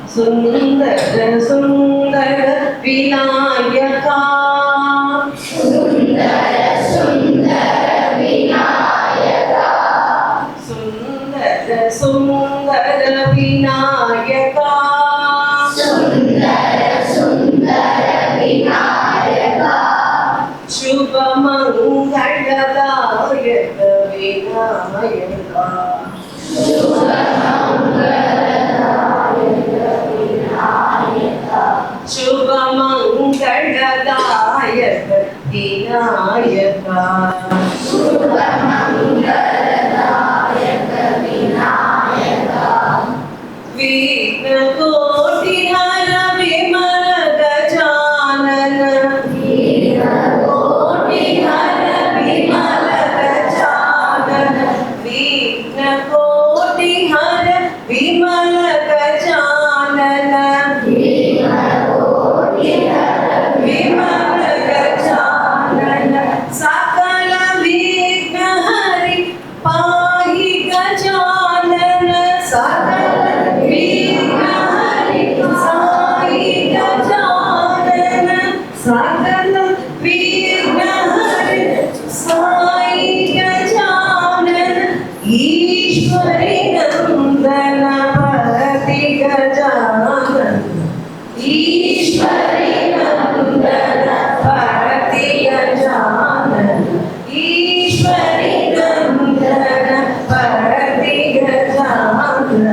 సుందర సుందర వినాయకా సుందర సుందర వినాయకా సుందర సుందర వినాయకా సుందర సుందర వినాయకా శుభమంగళదాయక వినాయకా శుభమంగళదాయక వినాయకా శుభమంగళదాయక వినాయకా విఘ్నకోటి హర విమల గజానన కోటి హర విమల గజానన విఘ్నకోటి హర విమల గజానన కోటి హర విమల గజానన సకల విఘ్న హరి పాహి గజానన సకల విఘ్న హరి సాయి గజానన సకల విఘ్న హరి సాయి గజానన ఈశ్వరి నందన పతి గజానన ఈశ్వరి నందన పతి గజానన ఈశ్వరి నందన పతి గజానన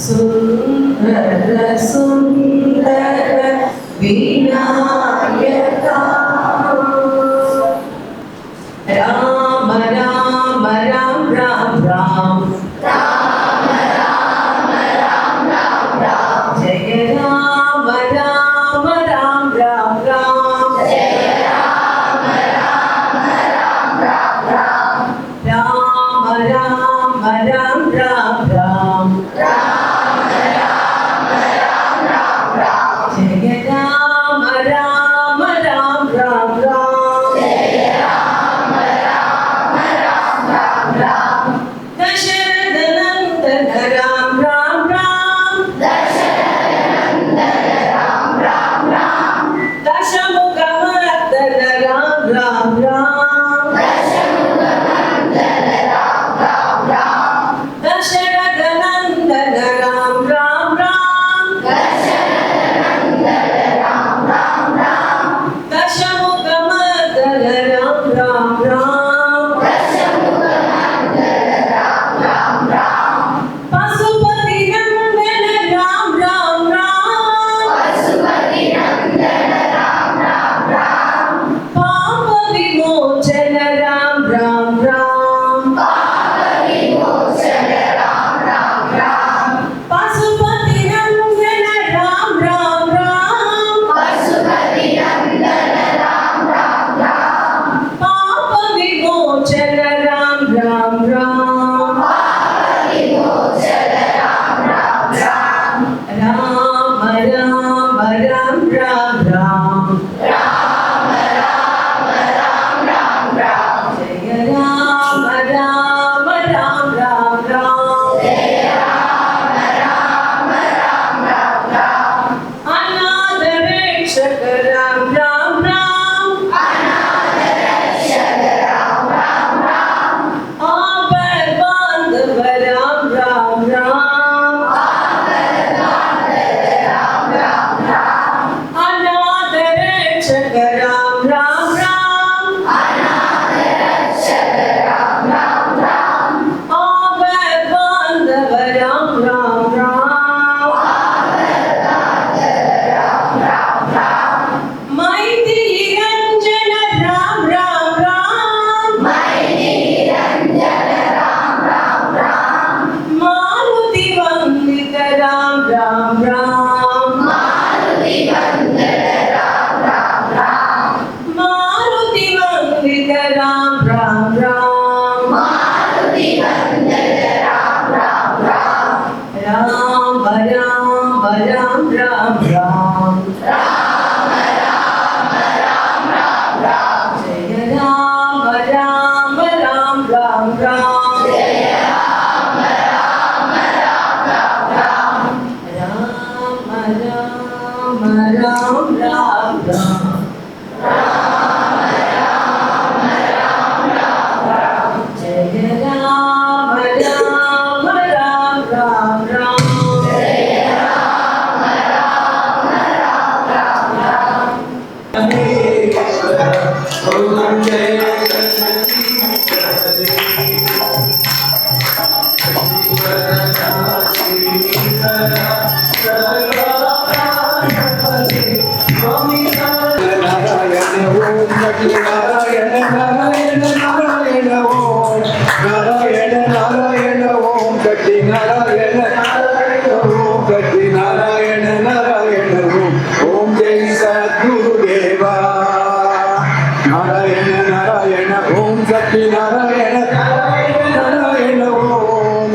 సుందర సుందర వినాయకా రామ రామ రామ రామ రామ జయ రామ రామ రామ రామ రామ రామ రామ రామ రామ రామ జయ రామ రామ రామ రామ రామ దశరథ నందన రామ రామ రామ దశముఖ మర్దన రామ రామ దశరథ నందన రామ రామ దశముఖ మర్దన రామ రామ పశుపతి నందన రామ పాప విమోచన రామ పశుపతి నందన రామ పాప విమోచన రామ రామ రామ రామ జయ రామ రామ రామ అనాథ రక్షక రామ ఆపద్ బాంధవ రామ అనాథ రక్షక రామ ఆపద్ బాంధవ రామ మైత్రి రంజన రామ మారుతి వందిత రామ మారుతి వందిత రామ రామ రామ రామ జయ Rama Rama Rama Rama Ram Ram Jai Ram Ram Ram Ram Ram Om Jai Sadgurudeva Narayana Narayana Om Sati Narayana Narayana Om.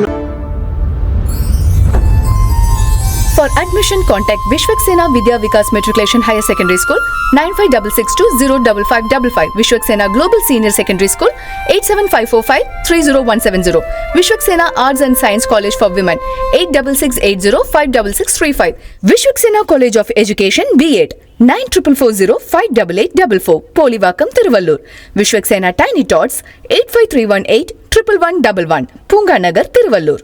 For admission, contact Vishwaksena Vidya Vikas Matriculation Higher Secondary School 9566205555, Vishwaksena Global Senior Secondary School 87545-30170, Vishwaksena Arts and Science College for Women 8660566635, Vishwaksena College of Education B.Ed 9440588844, Polivakam Tiruvallur, Vishwaksena Tiny Tots 85318 11111, Punganagar Tiruvallur.